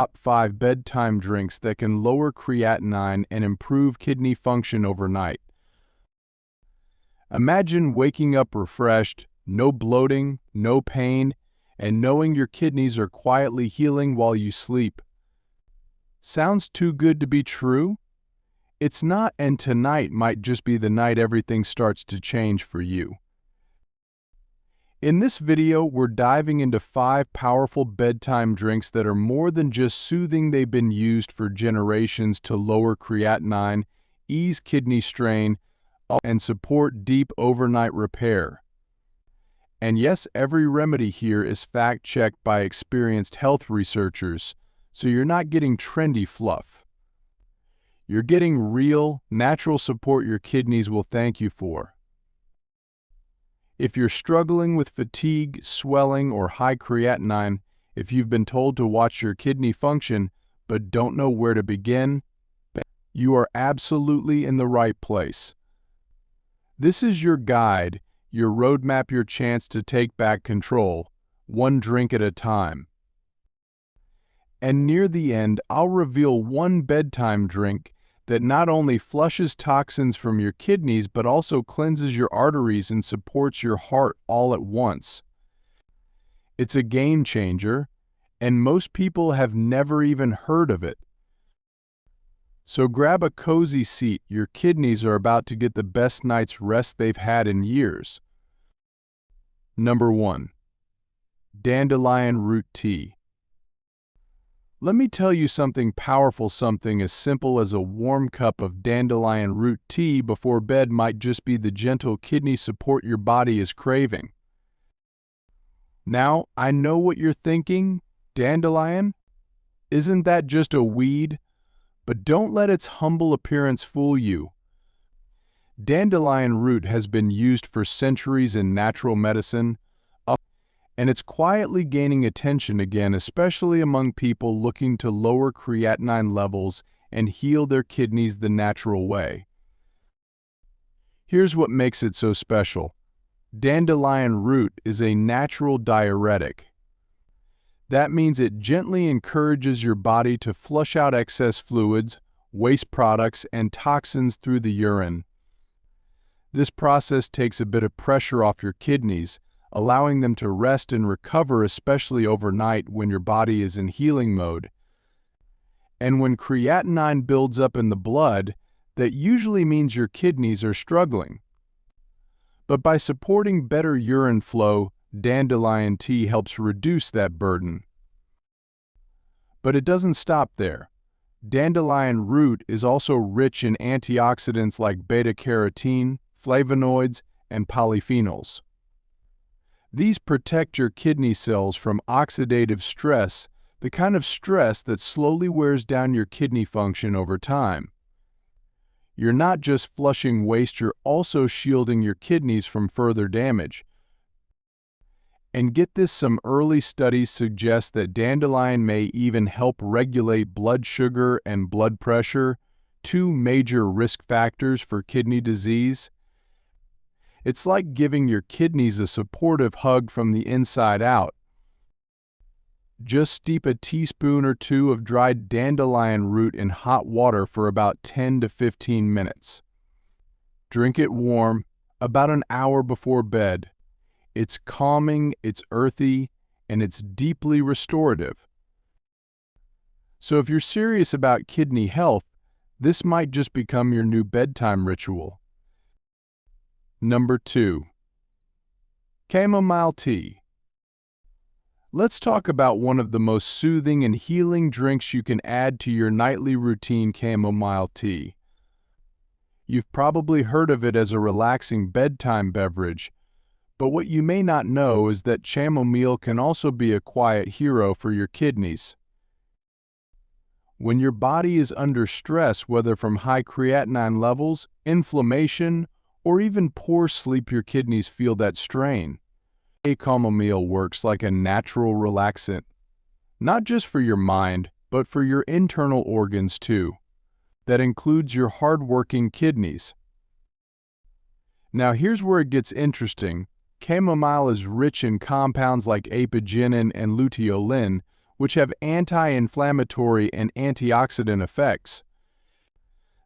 Top 5 bedtime drinks that can lower creatinine and improve kidney function overnight. Imagine waking up refreshed, no bloating, no pain, and knowing your kidneys are quietly healing while you sleep. Sounds too good to be true? It's not, and tonight might just be the night everything starts to change for you. In this video, we're diving into 5 powerful bedtime drinks that are more than just soothing. They've been used for generations to lower creatinine, ease kidney strain, and support deep overnight repair. And yes, every remedy here is fact-checked by experienced health researchers, so you're not getting trendy fluff. You're getting real, natural support your kidneys will thank you for. If you're struggling with fatigue, swelling, or high creatinine, if you've been told to watch your kidney function but don't know where to begin, you are absolutely in the right place. This is your guide, your roadmap, your chance to take back control, one drink at a time. And near the end, I'll reveal one bedtime drink that not only flushes toxins from your kidneys but also cleanses your arteries and supports your heart all at once. It's a game changer, and most people have never even heard of it. So grab a cozy seat, your kidneys are about to get the best night's rest they've had in years. Number 1. Dandelion Root Tea. Let me tell you something powerful. Something as simple as a warm cup of dandelion root tea before bed might just be the gentle kidney support your body is craving. Now, I know what you're thinking. Dandelion? Isn't that just a weed? But don't let its humble appearance fool you. Dandelion root has been used for centuries in natural medicine, and it's quietly gaining attention again, especially among people looking to lower creatinine levels and heal their kidneys the natural way. Here's what makes it so special. Dandelion root is a natural diuretic. That means it gently encourages your body to flush out excess fluids, waste products, and toxins through the urine. This process takes a bit of pressure off your kidneys, allowing them to rest and recover, especially overnight when your body is in healing mode. And when creatinine builds up in the blood, that usually means your kidneys are struggling. But by supporting better urine flow, dandelion tea helps reduce that burden. But it doesn't stop there. Dandelion root is also rich in antioxidants like beta-carotene, flavonoids, and polyphenols. These protect your kidney cells from oxidative stress, the kind of stress that slowly wears down your kidney function over time. You're not just flushing waste, you're also shielding your kidneys from further damage. And get this, some early studies suggest that dandelion may even help regulate blood sugar and blood pressure, 2 major risk factors for kidney disease. It's like giving your kidneys a supportive hug from the inside out. Just steep a teaspoon or 2 of dried dandelion root in hot water for about 10 to 15 minutes. Drink it warm, about an hour before bed. It's calming, it's earthy, and it's deeply restorative. So if you're serious about kidney health, this might just become your new bedtime ritual. Number 2. Chamomile Tea. Let's talk about one of the most soothing and healing drinks you can add to your nightly routine: chamomile tea. You've probably heard of it as a relaxing bedtime beverage, but what you may not know is that chamomile can also be a quiet hero for your kidneys. When your body is under stress, whether from high creatinine levels, inflammation, or even poor sleep, your kidneys feel that strain. Chamomile works like a natural relaxant, not just for your mind, but for your internal organs too. That includes your hard-working kidneys. Now here's where it gets interesting. Chamomile is rich in compounds like apigenin and luteolin, which have anti-inflammatory and antioxidant effects.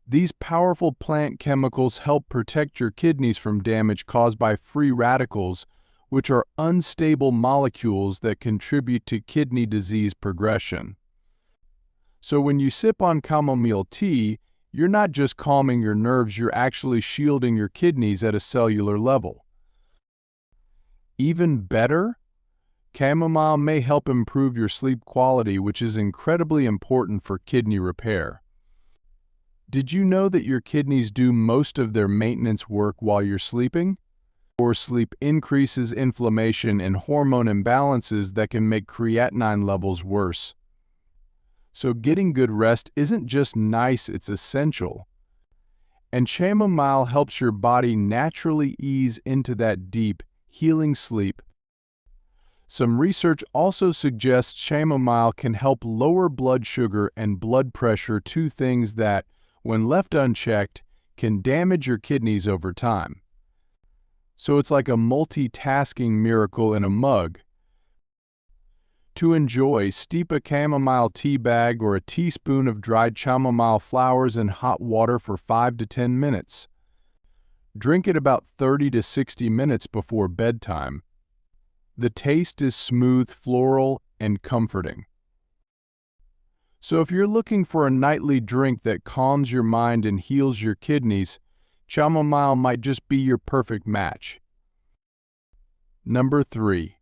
These powerful plant chemicals help protect your kidneys from damage caused by free radicals, which are unstable molecules that contribute to kidney disease progression. So when you sip on chamomile tea, you're not just calming your nerves, you're actually shielding your kidneys at a cellular level. Even better, chamomile may help improve your sleep quality, which is incredibly important for kidney repair. Did you know that your kidneys do most of their maintenance work while you're sleeping? Poor sleep increases inflammation and hormone imbalances that can make creatinine levels worse. So getting good rest isn't just nice, it's essential. And chamomile helps your body naturally ease into that deep, healing sleep. Some research also suggests chamomile can help lower blood sugar and blood pressure, two things that, when left unchecked, can damage your kidneys over time. So it's like a multitasking miracle in a mug. To enjoy, steep a chamomile tea bag or a teaspoon of dried chamomile flowers in hot water for 5 to 10 minutes. Drink it about 30 to 60 minutes before bedtime. The taste is smooth, floral, and comforting. So if you're looking for a nightly drink that calms your mind and heals your kidneys, chamomile might just be your perfect match. Number 3.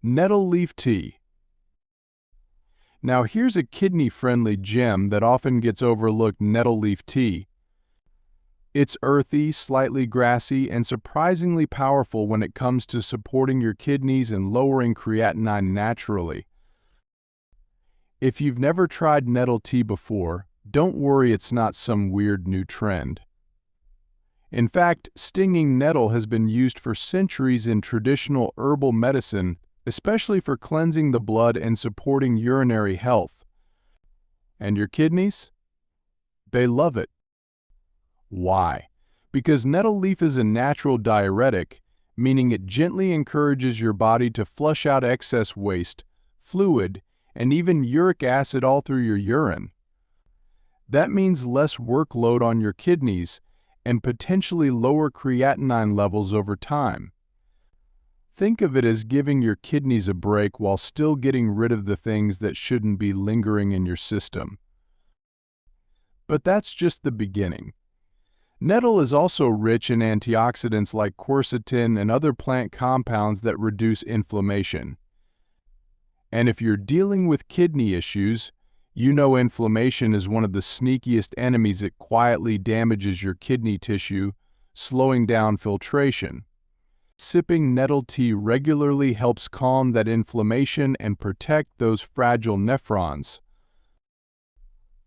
Nettle leaf tea. Now here's a kidney-friendly gem that often gets overlooked: nettle leaf tea. It's earthy, slightly grassy, and surprisingly powerful when it comes to supporting your kidneys and lowering creatinine naturally. If you've never tried nettle tea before, don't worry, it's not some weird new trend. In fact, stinging nettle has been used for centuries in traditional herbal medicine, especially for cleansing the blood and supporting urinary health. And your kidneys? They love it. Why? Because nettle leaf is a natural diuretic, meaning it gently encourages your body to flush out excess waste, fluid, and even uric acid all through your urine. That means less workload on your kidneys and potentially lower creatinine levels over time. Think of it as giving your kidneys a break while still getting rid of the things that shouldn't be lingering in your system. But that's just the beginning. Nettle is also rich in antioxidants like quercetin and other plant compounds that reduce inflammation. And if you're dealing with kidney issues, you know inflammation is one of the sneakiest enemies. It quietly damages your kidney tissue, slowing down filtration. Sipping nettle tea regularly helps calm that inflammation and protect those fragile nephrons.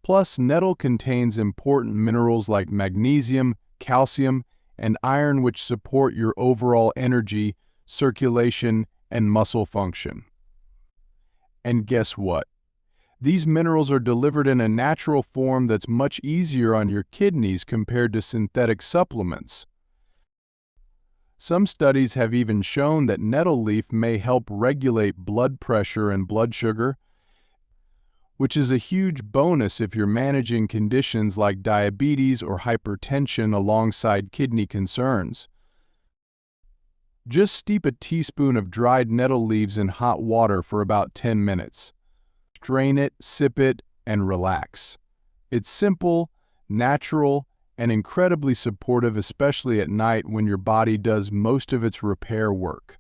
Plus, nettle contains important minerals like magnesium, calcium, and iron, which support your overall energy, circulation, and muscle function. And guess what? These minerals are delivered in a natural form that's much easier on your kidneys compared to synthetic supplements. Some studies have even shown that nettle leaf may help regulate blood pressure and blood sugar, which is a huge bonus if you're managing conditions like diabetes or hypertension alongside kidney concerns. Just steep a teaspoon of dried nettle leaves in hot water for about 10 minutes. Strain it, sip it, and relax. It's simple, natural, and incredibly supportive, especially at night when your body does most of its repair work.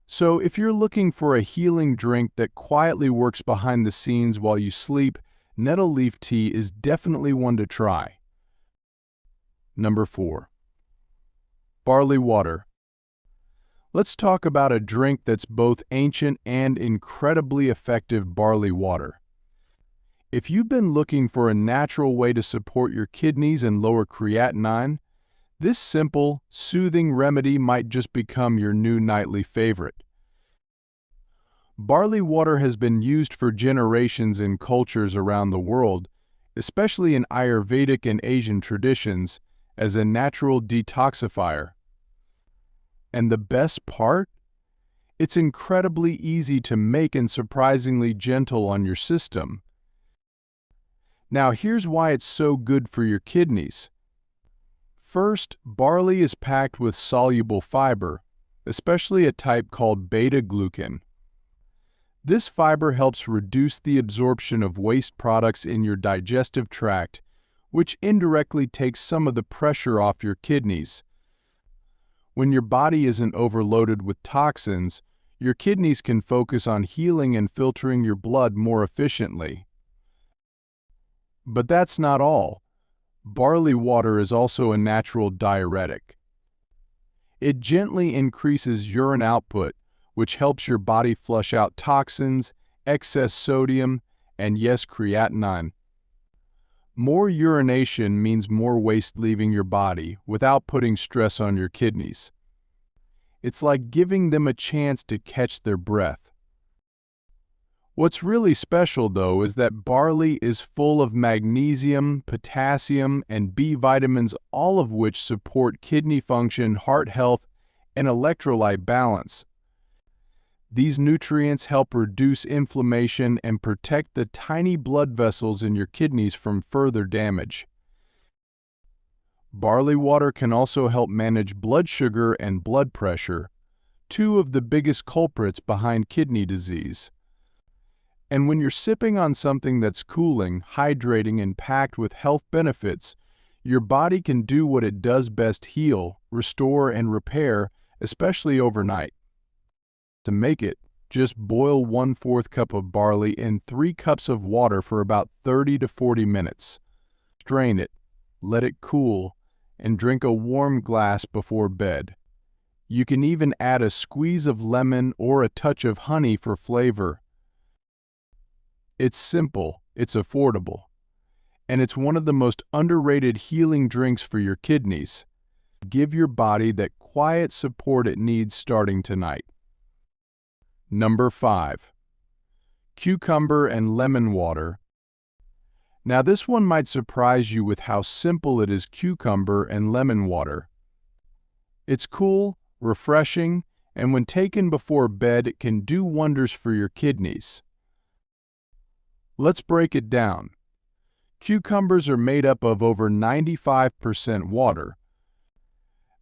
So if you're looking for a healing drink that quietly works behind the scenes while you sleep, nettle leaf tea is definitely one to try. Number 4. Barley water. Let's talk about a drink that's both ancient and incredibly effective: barley water. If you've been looking for a natural way to support your kidneys and lower creatinine, this simple, soothing remedy might just become your new nightly favorite. Barley water has been used for generations in cultures around the world, especially in Ayurvedic and Asian traditions, as a natural detoxifier. And the best part? It's incredibly easy to make and surprisingly gentle on your system. Now here's why it's so good for your kidneys. First, barley is packed with soluble fiber, especially a type called beta-glucan. This fiber helps reduce the absorption of waste products in your digestive tract, which indirectly takes some of the pressure off your kidneys. When your body isn't overloaded with toxins, your kidneys can focus on healing and filtering your blood more efficiently. But that's not all. Barley water is also a natural diuretic. It gently increases urine output, which helps your body flush out toxins, excess sodium, and yes, creatinine. More urination means more waste leaving your body without putting stress on your kidneys. It's like giving them a chance to catch their breath. What's really special, though, is that barley is full of magnesium, potassium, and B vitamins, all of which support kidney function, heart health, and electrolyte balance. These nutrients help reduce inflammation and protect the tiny blood vessels in your kidneys from further damage. Barley water can also help manage blood sugar and blood pressure, two of the biggest culprits behind kidney disease. And when you're sipping on something that's cooling, hydrating, and packed with health benefits, your body can do what it does best: heal, restore, and repair, especially overnight. To make it, just boil 1/4 cup of barley in 3 cups of water for about 30 to 40 minutes. Strain it, let it cool, and drink a warm glass before bed. You can even add a squeeze of lemon or a touch of honey for flavor. It's simple, it's affordable, and it's one of the most underrated healing drinks for your kidneys. Give your body that quiet support it needs starting tonight. Number 5. Cucumber and lemon water. Now this one might surprise you with how simple it is: cucumber and lemon water. It's cool, refreshing, and when taken before bed, it can do wonders for your kidneys. Let's break it down. Cucumbers are made up of over 95% water.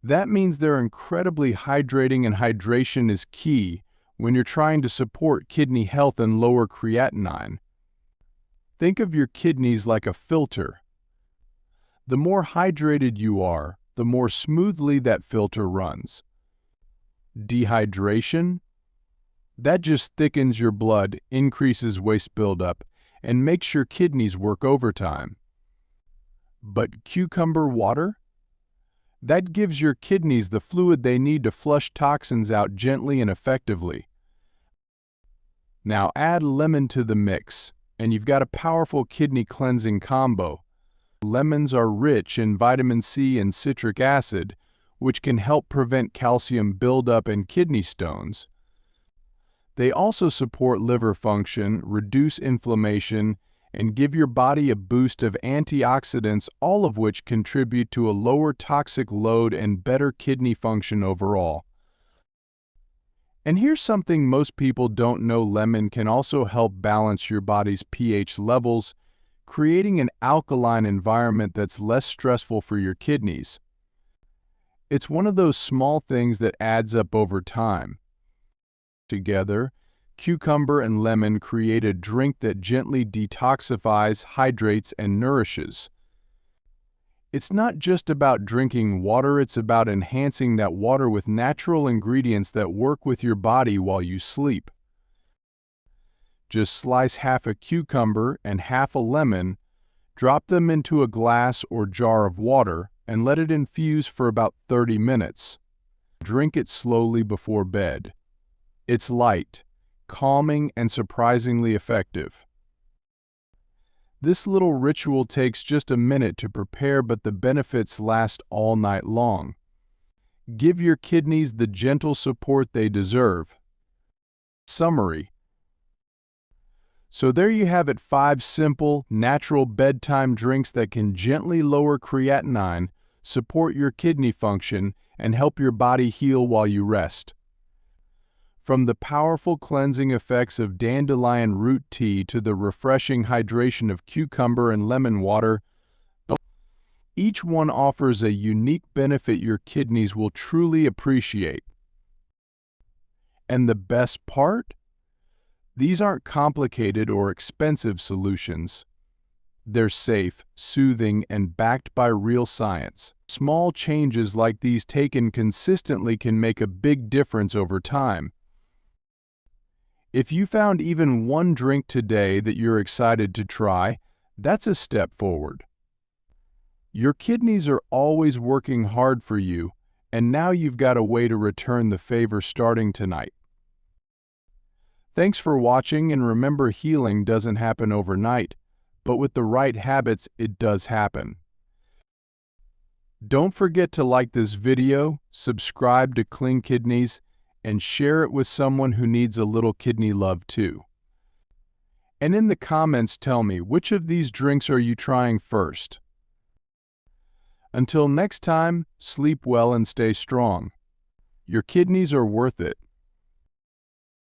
That means they're incredibly hydrating, and hydration is key when you're trying to support kidney health and lower creatinine. Think of your kidneys like a filter. The more hydrated you are, the more smoothly that filter runs. Dehydration? That just thickens your blood, increases waste buildup, and makes your kidneys work overtime. But cucumber water? That gives your kidneys the fluid they need to flush toxins out gently and effectively. Now add lemon to the mix, and you've got a powerful kidney cleansing combo. Lemons are rich in vitamin C and citric acid, which can help prevent calcium buildup and kidney stones. They also support liver function, reduce inflammation, and give your body a boost of antioxidants, all of which contribute to a lower toxic load and better kidney function overall. And here's something most people don't know: lemon can also help balance your body's pH levels, creating an alkaline environment that's less stressful for your kidneys. It's one of those small things that adds up over time. Together, cucumber and lemon create a drink that gently detoxifies, hydrates, and nourishes. It's not just about drinking water, it's about enhancing that water with natural ingredients that work with your body while you sleep. Just slice half a cucumber and half a lemon, drop them into a glass or jar of water, and let it infuse for about 30 minutes. Drink it slowly before bed. It's light, calming, and surprisingly effective. This little ritual takes just a minute to prepare, but the benefits last all night long. Give your kidneys the gentle support they deserve. Summary. So there you have it: 5 simple, natural bedtime drinks that can gently lower creatinine, support your kidney function, and help your body heal while you rest. From the powerful cleansing effects of dandelion root tea to the refreshing hydration of cucumber and lemon water, each one offers a unique benefit your kidneys will truly appreciate. And the best part? These aren't complicated or expensive solutions. They're safe, soothing, and backed by real science. Small changes like these taken consistently can make a big difference over time. If you found even one drink today that you're excited to try, that's a step forward. Your kidneys are always working hard for you, and now you've got a way to return the favor starting tonight. Thanks for watching, and remember, healing doesn't happen overnight, but with the right habits, it does happen. Don't forget to like this video, subscribe to Clean Kidneys, and share it with someone who needs a little kidney love too. And in the comments, tell me, which of these drinks are you trying first? Until next time, sleep well and stay strong. Your kidneys are worth it.